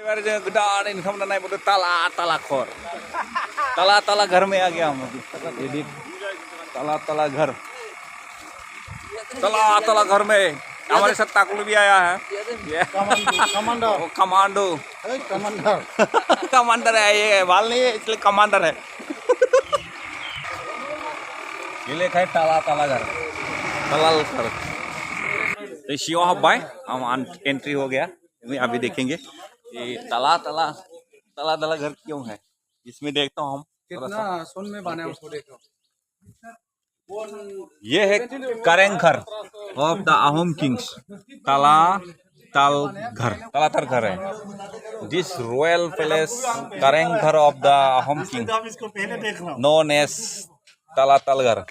बार जो गदान इनकम नाई बोलते ताला ताला खोर ताला ताला घर में आ गया हम अभी। ये देख ताला ताला घर, ताला ताला घर में हमारे साथ ताकुल भी आया है। कमांडो कमांडो कमांडर है, ये बाल नहीं है इसलिए कमांडर है। ये लिखा है ताला ताला घर, तलाल घर। तो शिव हब्बाई हम एंट्री हो गया, अभी देखेंगे ये ताला ताला ताला ताला घर क्यों है। इसमें देखता हूँ हम कितना सोन में बना है उसको देखो। ये है Karenghar of the Ahom kings, Talatal Ghar, Talatal Ghar है। This royal palace Karenghar of the Ahom king known as Talatal घर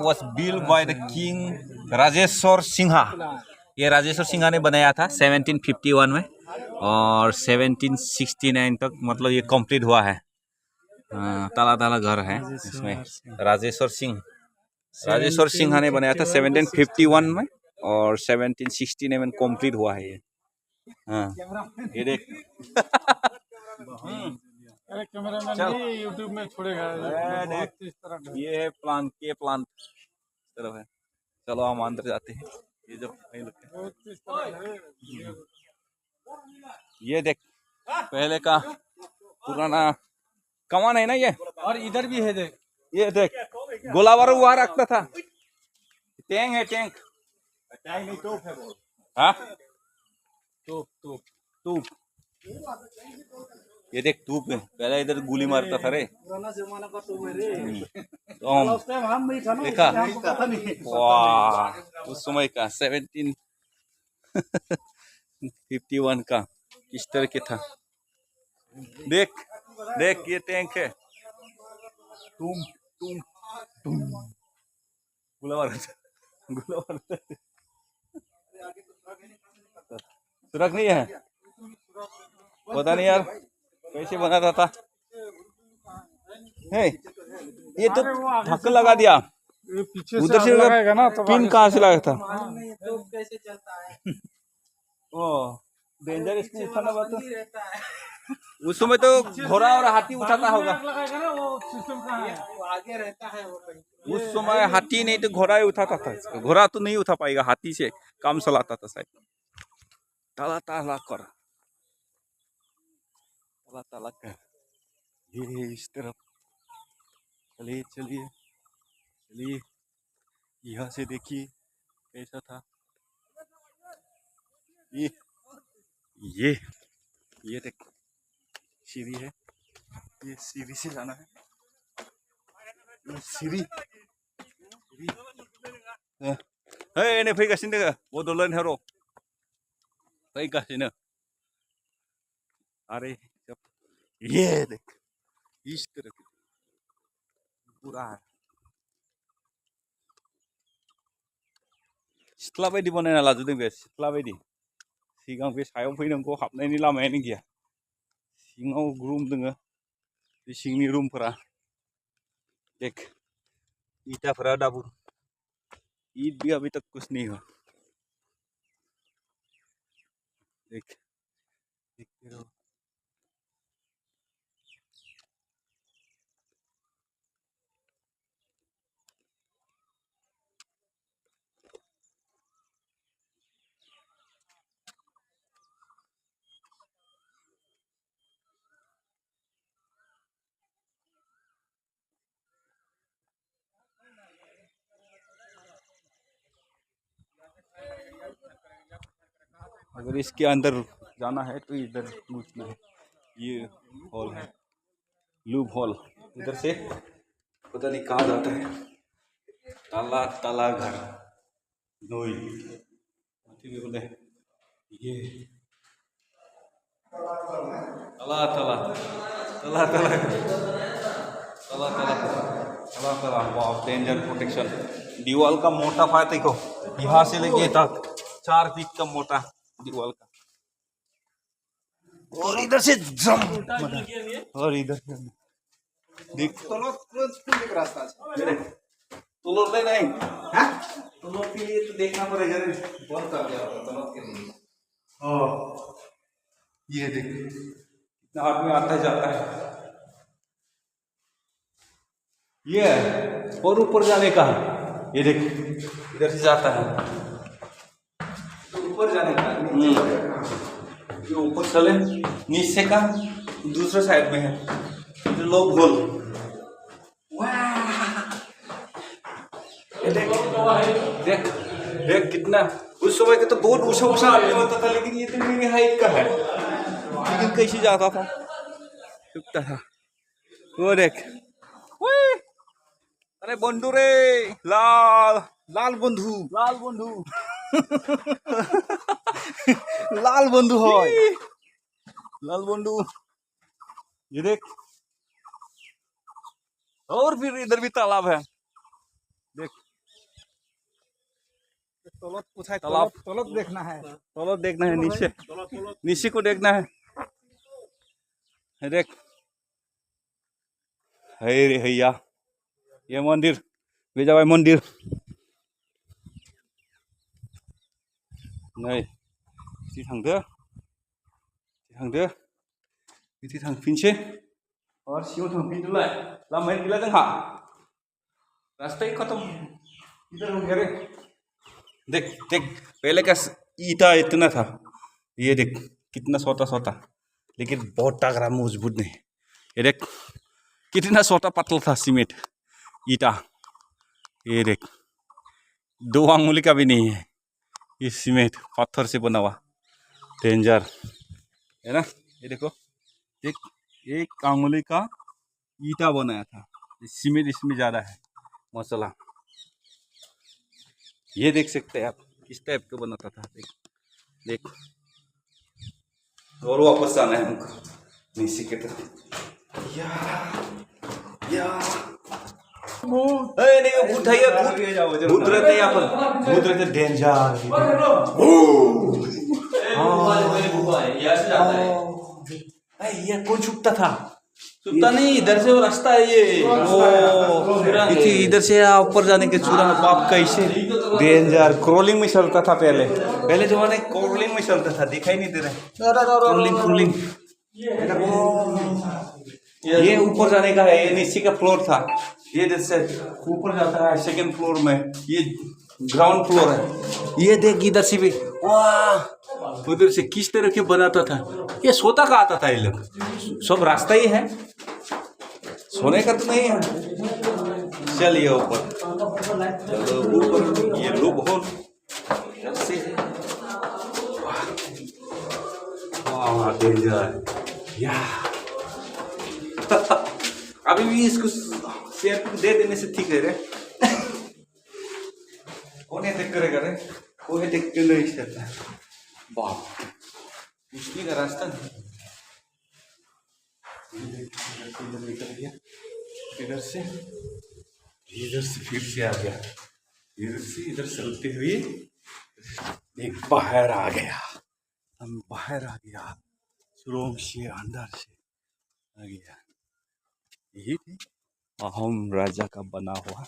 was built by the king Rajeshwar Sinha. ये राजेश्वर सिंहा ने बनाया था 1751 में और 1769 तक मतलब ये कंप्लीट हुआ है। ताला ताला घर है इसमें। राजेश्वर सिंहा ने बनाया था 1751 में और 1769 में कंप्लीट हुआ है ये। ये देख कैमरामैन भी यूट्यूब में छोड़ेगा। ये है प्लांट के प्लांट तरफ है। चलो हम अंदर जाते हैं। ये जो ये देख पहले का पुराना कमान है ना ये, और इधर भी है देख, ये देख गोला बारूद वहां रखता था। टैंक है, टैंक नहीं तोप है वो। हाँ तोप तोप तोप, ये देख तूप है। पहले इधर गोली मारता था रे, पुराना जमाना का तोप है रे। तो हम देखा वाह उस समय का 1751 का किस तरह के था। देख देख ये टैंक है। तुम तुम तुम सुरख नहीं है, पता नहीं यार कैसे बनाता था। है ये तो ढक्कन लगा दिया, उधर से लगाएगा ना तो पिन कहाँ से लगा था। कैसे चलता है ओ डेंजर इसमें उठाना बात तो। उस समय तो घोड़ा और हाथी उठाता होगा। वो सिस्टम कहाँ है, आगे रहता है वो। उस समय हाथी नहीं तो घोड़ा ही उठाता था। घोड़ा तो नहीं उठा पाएगा, हाथी से काम चलाता था शायद। ताला ताला कर, ताला ताला कर। ये इस तरफ चलिए चलिए चलिए, यहाँ से देखिए कैसा था। ये देख सीढ़ी है, ये सीढ़ी से जाना है। सीढ़ी हे ने फैगासिनो दङ बड'लेण्ड हेर' फैगासिनो। अरे ये देख इस तरह पूरा सिथ्ला बायदि बनायना लाजोबदों बे, सिथ्ला बायदि। सिगां बे सायाव फैनांगौ, हाबनायनि लामायानो गैया। सिङाव रुम दोङो, बे सिंनि रुमफोरा देख ईटाफोरा दाबो ईट भी अभी तक कुछ नहीं हुआ। देख देखते रहो। अगर इसके अंदर जाना है तो इधर घुसना है। ये हॉल है, लूप हॉल। इधर से पता नहीं कहाँ जाता है। ताला ताला घर दोई बोले ये ताला ताला ताला ताला ताला ताला ताला ताला। वाह डेंजर प्रोटेक्शन। दीवार का मोटा पाया देखो, यहाँ से लेके तक 4 फीट का मोटा दीवार का। और इधर से जम, और इधर देख रास्ता तोलोर ले नहीं है, तोलोर के लिए तो देखना पड़ेगा रे। बहुत कर दिया तोलोर के लिए। ये देख कितना आदमी आता है जाता है। ये है और ऊपर जाने का है। ये देख इधर से जाता है तो ऊपर जाने का। ये ऊपर चले नीचे का दूसरे साइड में है जो लोग गोल। ये देख देख देख कितना उस समय के तो बहुत ऊंचा ऊंचा आदमी होता था लेकिन ये तो मेरी हाइट का है लेकिन कैसे जाता था रुकता था। वो देख अरे बंधु रे लाल लाल बंधु लाल बंधु लाल बंधु है लाल बंधु। ये देख और फिर इधर भी तालाब है देख तालाब तलब देखना है। तालाब देखना है नीचे नीचे को देखना है। देख है रे हैया ये मंदिर विजय मंदिर नै बिदि थांदो बिदि थांफिनसै और सिङाव थांफिनदोलाय लामायानो गैला जोंहा रास्ता खत्म इधर हो गया रे। देख देख पहले का ईटा इतना था ये देख कितना छोटा छोटा लेकिन बहुत तगड़ा मजबूत नहीं। ये देख कितना छोटा पतला था सीमेंट ईटा। ये देख 2 अंगुली का भी नहीं है ये सीमेंट पत्थर से बना हुआ डेंजर है ना। ये देखो एक अंगुली का ईटा बनाया था सीमेंट इसमें ज्यादा है मसाला। ये देख सकते हैं आप किस टाइप का बनाता था देख देख और वापस आना है हमको नीचे की तरफ। नहीं भूत है भूत रहते यहाँ पर भूत रहते डेंजर। ये कौन छुपता था सुनता नहीं इधर से वो रास्ता है ये इधर से ऊपर जाने के चूड़ा बाप कैसे डेंजर क्रोलिंग में चलता था पहले जमाने क्रोलिंग में चलता था दिखाई नहीं दे रहा क्रोलिंग ये ऊपर जाने का है। ये नीचे का फ्लोर था ये इधर से ऊपर जाता है सेकंड फ्लोर में ये ग्राउंड फ्लोर है। ये देख इधर से भी वाह उधर से किस तरह के बनाता था ये सोता का आता था। ये लोग सब रास्ता ही है सोने का तो नहीं है। चलिए ऊपर चलो ऊपर ये लूप होल डेंजर या अभी भी इसको शेयर दे देने से ठीक है रे। कौन है देख करेगा रे वो है देख के नहीं सकता बाप मुश्किल का रास्ता नहीं। इधर निकल गया इधर से फिर से आ गया इधर चलते हुए एक बाहर आ गया हम बाहर आ गया सुरंग से अंदर से आ गया। यही थी अहोम राजा का बना हुआ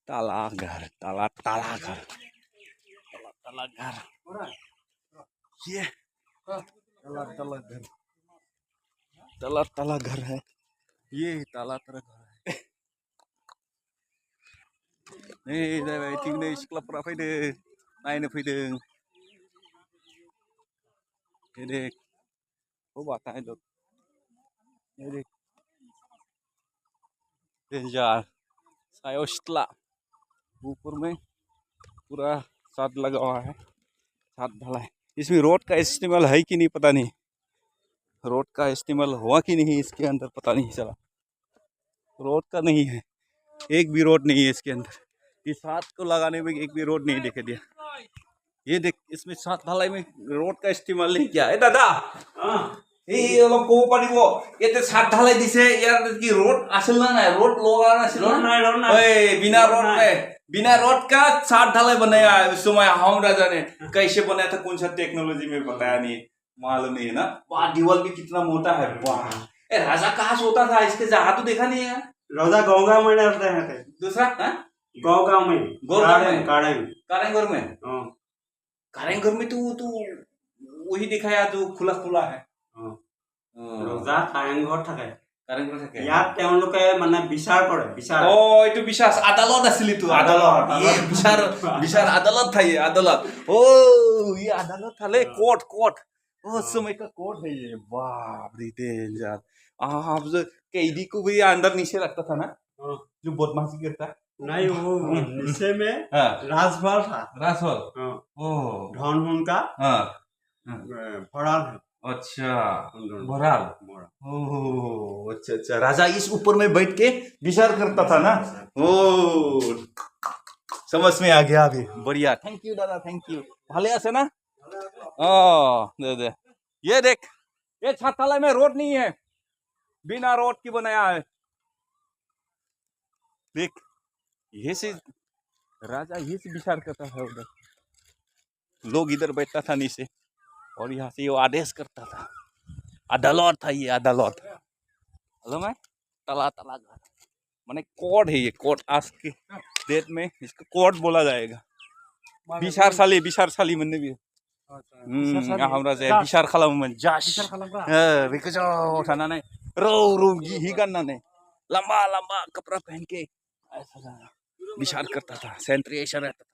ताला घर ये ताला घर है ये ताला घर है। Nih, saya waiting nih sekolah pernah fayda, naik fayda. Ini, oh batai dok. Ini, danger सायोस्टला ऊपर में पूरा छत लगा हुआ है छत ढलाई। इसमें रोड का इस्तेमाल है कि नहीं पता नहीं रोड का इस्तेमाल हुआ कि नहीं इसके अंदर पता नहीं चला। रोड का नहीं है एक भी रोड नहीं है इसके अंदर। इस छत को लगाने में एक भी रोड नहीं दिखा दिया। ये देख इसमें छत ढलाई में रोड का इस्तेमाल नहीं किया है दादा। ये लोग को पड़ी वो ये तो छत ढलाई दिसे यार की रोड असल ना रोड लगाना असल ना ओए बिना रोड का छत ढलाई बनाया उस समय हम राजा ने कैसे बनाया था कौन सा टेक्नोलॉजी में बताया नहीं मालूम नहीं है ना। वाह दीवार भी कितना मोटा है वाह। ए राजा कहाँ सोता था इसके जहाँ तो देखा नहीं है। राजा गाँव में रहता है दूसरा गाँव में कारेंगर में कारेंगर में तू वही दिखाया जो खुला खुला है ৰজা কাৰেংঘৰ থাকে কাৰেংঘৰ থাকে ইয়াত তেওঁলোকে মানে বিচাৰ কৰে বিচাৰ ও এইটো বিচাৰ আদালত আছিল তো আদালত ये বিচার আদালত था ये अदालत ओ ये अदालत था ले कोर्ट कोर्ट उस समय का कोर्ट है ये बाप रे डेंजर आप जो कैदी को भी अंदर नीचे रखता था ना जो बदमाशी करता नहीं वो नीचे में हाँ राजभर था रासोल हाँ, ओ धन उनका हाँ भराल है अच्छा बहरहाल मोरा। ओह अच्छा अच्छा राजा इस ऊपर में बैठ के विचार करता था ना ओ समझ में आ गया अभी बढ़िया थैंक यू दादा थैंक यू भाले আছে ना दे दे ये देख ये छात्रालय में रोड नहीं है बिना रोड की बनाया है देख ये से राजा ये से विचार करता था उधर लोग इधर बैठता था नीचे और यहाँ से वो आदेश करता था अदालत था ये अदालत हेलो मैं तला तला घर माने कोर्ट है ये कोर्ट आज के डेट में इसको कोर्ट बोला जाएगा बिसार साली मन भी हमरा जे बिसार खालामोमोन जास बेखौ ज' थानानै रौ रौ हि गाननानै लंबा लंबा कपड़ा पहन के ऐसा विचार करता था सेंट्री ऐसा रहता था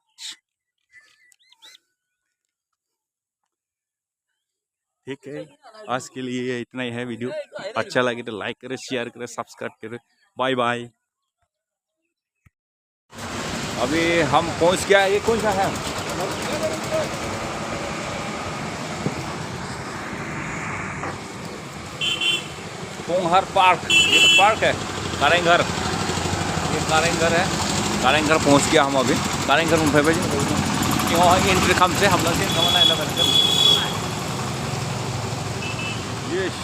ठीक है आज के लिए इतना ही है वीडियो अच्छा लगे तो लाइक करें शेयर करें सब्सक्राइब करें बाय बाय अभी हम पहुंच गया ये कौन सा है पोंगहर पार्क ये तो पार्क है कारेंघर ये कारेंघर है कारेंघर पहुंच गया हम अभी कारेंघर में भाई क्यों एंट्री खम से हम लोग यस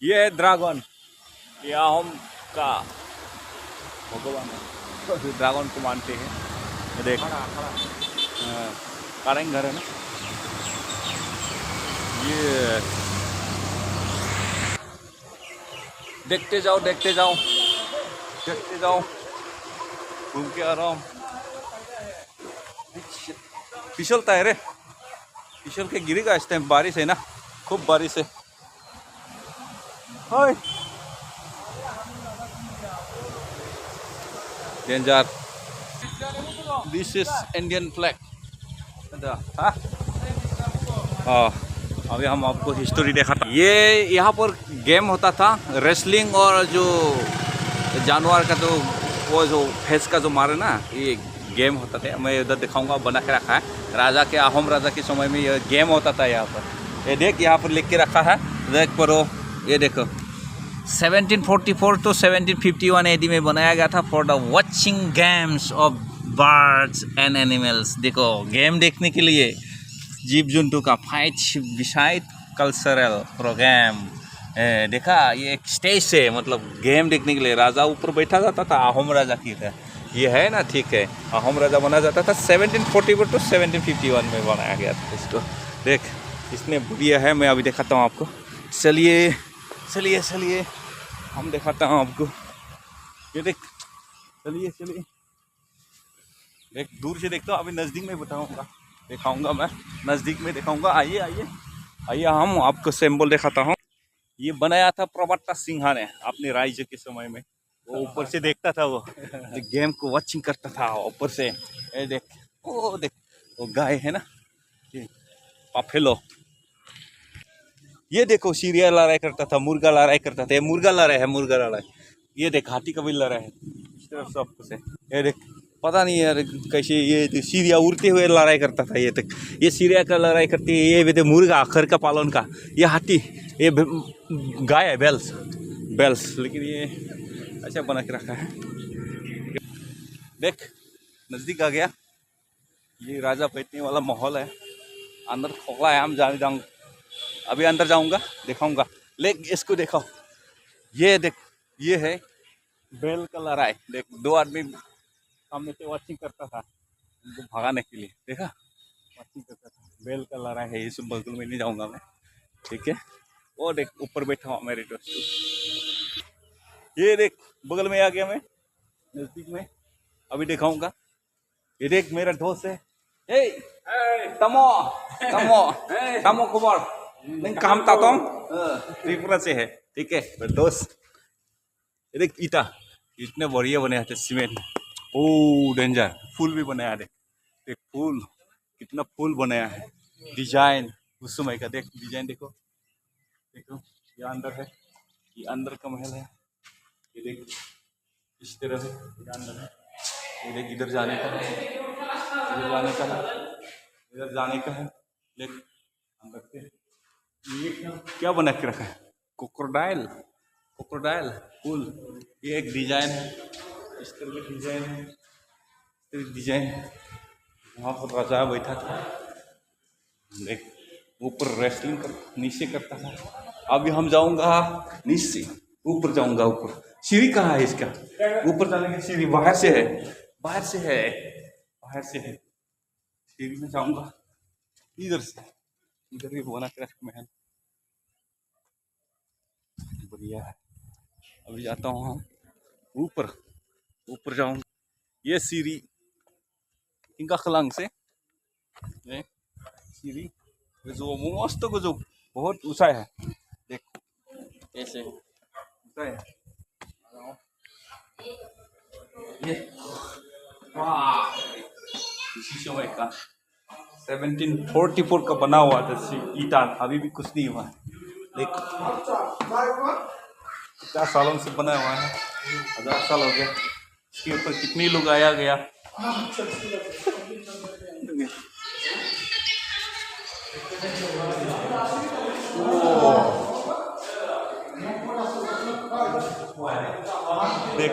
ये है ड्रैगन ये हम का भगवान है ड्रैगन को मानते हैं ये देख कारेंघर है ना ये देखते जाओ देखते जाओ देखते जाओ घूम के आ रहा हूँ फिसलता है रे फिसल के गिरेगा इस टाइम बारिश है ना खूब बारिश है हाय danger this is Indian flag हाँ अभी हम आपको हिस्ट्री दिखाता ये यहाँ पर गेम होता था रेसलिंग और जो जानवर का जो वो जो भैंस का जो मारे ना ये गेम होता था मैं उधर दिखाऊंगा बना के रखा है राजा के अहोम राजा के समय में ये गेम होता था यहाँ पर ये देख यहाँ पर लिख के रखा है देख परो ये देखो 1744 to 1751 AD में बनाया गया था for the watching games of birds and animals देखो गेम देखने के लिए जीव जंतु का फाइट विसाइड कल्चरल प्रोग्राम देखा ये एक स्टेज से मतलब गेम देखने के लिए राजा ऊपर बैठा जाता था अहोम राजा की था ये है ना ठीक है अहोम राजा बना जाता था 1744 to 1751 में बनाया गया था इसको देख इसने बढ़िया है मैं अभी दिखाता हूँ आपको चलिए चलिए चलिए हम दिखाता हूँ आपको ये देख चलिए चलिए देख दूर से देखता हूँ अभी नज़दीक में बताऊँगा दिखाऊंगा मैं नज़दीक में दिखाऊंगा आइए आइए आइए हम आपको सिंबल दिखाता हूँ ये बनाया था प्रवत्ता सिंह ने अपने राज्य के समय में वो ऊपर से देखता था वो गेम को वॉचिंग करता था ऊपर से ये देख वो गाय है ना पाफेलो ये देखो सीरिया लड़ाई करता था मुर्गा लड़ाई करता था ये मुर्गा लड़ाई है मुर्गा लड़ाई ये देख हाथी का भी लड़ाई है इस तरफ सब कुछ है ये देख पता नहीं यार कैसे ये सीरिया उड़ते हुए लड़ाई करता था ये तक ये सीरिया का लड़ाई करती है ये भी मुर्गा आखिर का पालन का ये हाथी ये गाय है बेल्स बेल्स लेकिन ये अच्छा बना के रखा है देख नज़दीक आ गया ये राजा बैठने वाला माहौल है अंदर खोखला है हम जाऊँ अभी अंदर जाऊँगा दिखाऊँगा ले इसको देखो ये देख ये है बेल का लड़ाई देख दो आदमी सामने से वॉचिंग करता था उनको भगाने के लिए देखा वॉचिंग करता था बेल का लड़ाई है इस बगल में नहीं जाऊंगा मैं ठीक है वो देख ऊपर बैठा हूँ मेरे दोस्त ये देख बगल में आ गया मैं नजदीक में अभी दिखाऊंगा। ये देख मेरा दोस्त है। हे तमो तमो तमो कुमार नहीं काम तातों त्रिपुरा से है, ठीक है मेरा दोस्त। ये देख ईटा इतने बढ़िया बने थे सीमेंट। ओ डेंजर फूल भी बनाया देख, देख फूल कितना फूल बनाया है, डिजाइन उस समय का देख डिजाइन देखो देखो। ये अंदर है, ये अंदर का महल है। ये देख इस तरह है, ये अंदर है। ये देख इधर जाने का है, इधर जाने का है, इधर जाने का है। देख अंदर से ये क्या बना के रखा है, क्रोकोडाइल क्रोकोडाइल फूल। ये एक डिजाइन है, इस तरह का डिजाइन है, इस तरह डिजाइन है। वहाँ पर राजा बैठा था, देख ऊपर रेसलिंग कर नीचे करता था। अभी हम जाऊंगा नीचे, ऊपर जाऊंगा। ऊपर सीढ़ी कहाँ है इसका, ऊपर जाने की सीढ़ी बाहर से है, बाहर से है, बाहर से है। सीढ़ी में जाऊंगा इधर से, इधर भी बना के रखा महल बढ़िया है। अभी जाता हूँ हम ऊपर, ऊपर जाऊंगा। ये सीढ़ी इनका खलंग से सीढ़ी जो मस्त को जो बहुत ऊंचा है, देख ऐसे ऊंचा है ये। वाह इसी समय का 1744 का बना हुआ था ईटा, अभी भी कुछ नहीं हुआ है। देख 50 सालों से बना हुआ है, 1000 साल हो गया। इसके ऊपर कितने लोग आया गया। देख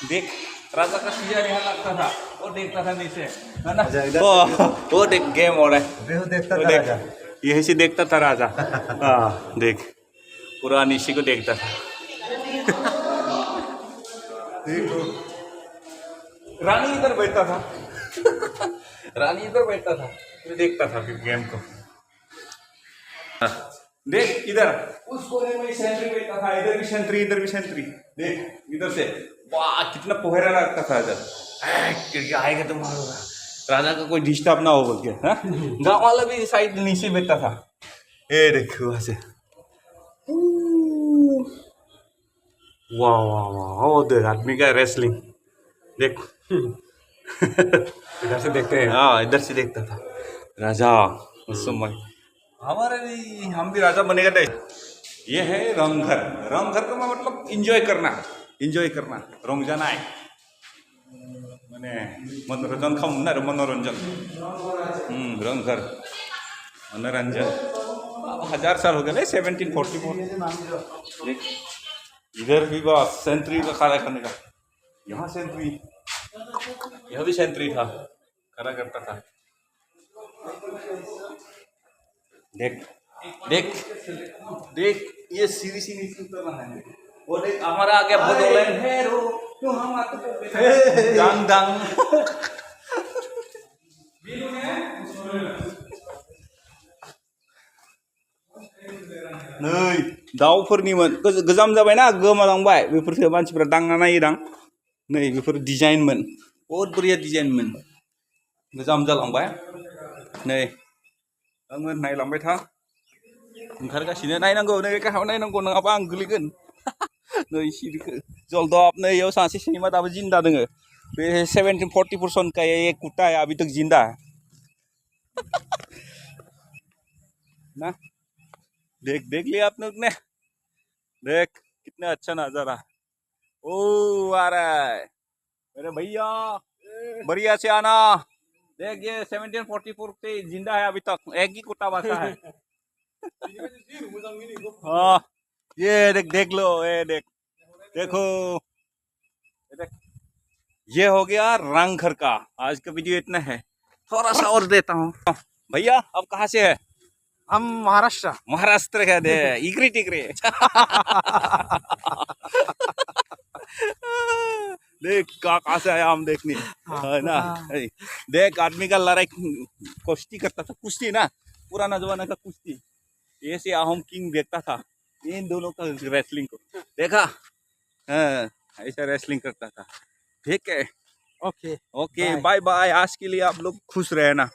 देख राजा का सिया यहाँ लगता था, वो देखता था नीचे है ना। वो देख गेम हो रहा है, देखता वो था देख राजा। यही से देखता था राजा। हाँ देख पूरा नीचे को देखता था। रानी इधर बैठता था रानी इधर बैठता था, फिर देखता था फिर गेम को। देख इधर उस कोने में सेंट्री बैठता था, इधर भी सेंट्री, इधर भी सेंट्री। देख इधर से वाह कितना पोहरा लगता था इधर। आएगा तो मारूंगा, राजा का कोई डिस्टर्ब ना हो बोल के। गाँव वाला भी साइड नीचे बैठता था। ये देखो वहां से वाह वाह वाह, वो देख आदमी का रेसलिंग देख। इधर से देखते हैं। हाँ इधर से देखता था राजा उस समय। हमारे भी हम भी राजा बनेगा थे। ये है रंगघर। रंगघर का मतलब इंजॉय करना, इंजॉय करना, रंग जाना है मैंने मनोरंजन खम ना मनोरंजन। रंगघर मनोरंजन 1000 साल हो गए 1744। इधर भी बस सेंट्री का खड़ा करने का, यहाँ सेंट्री, यह भी सेंट्री था, खड़ा करता था। देख देख देख ये सीधी सी नीचे उतर रहा है। वो देख हमारा आ गया बोडोलैंड है रो क्यों हम आते तो डांग डांग। नै दाउफोरनिमोन गोजाम जाबायना गोमालांबाय, बेफोरखौ मानसिफ्रा दांना नायोदां। नै बेफोर डिजाइनमोन, बहुत बढ़िया डिजाइनमोन, गोजाम जालांबाय। नै आंमोन नायलांबाय था, ओंखारगासिनो। नायनांगौ नै गाहायाव नायनांगौ नङाबा आं गोलैगोन। नै सिरिखौ जलदब नै इयाव सासे सैमा दाबो जिन्दा दोङो। बे 1744 सन का ये कुत्ता है अभी तक जिंदा है ना। देख देख लिया आप लोग ने, देख कितना अच्छा नजारा। ओ आ रहा है मेरे भैया, बढ़िया से आना। देख ये 1744 से जिंदा है अभी तक, एक ही कुत्ता बचा है। हाँ ये देख देख लो, ये देख देखो, ये देख ये हो गया रंगघर का। आज का वीडियो इतना है, थोड़ा सा और देता हूँ। भैया अब कहाँ से है? हम महाराष्ट्र। महाराष्ट्र का दे इकरी टिकरी। देख कहाँ से आया हम देखने, है ना। देख आदमी का लड़ाई कुश्ती करता था, कुश्ती ना, पुराना जमाना का कुश्ती। ऐसे हम किंग देखता था, इन दोनों का रेसलिंग को देखा। हाँ, ऐसा रेसलिंग करता था। ठीक है, ओके ओके, बाय बाय। आज के लिए आप लोग खुश रहना।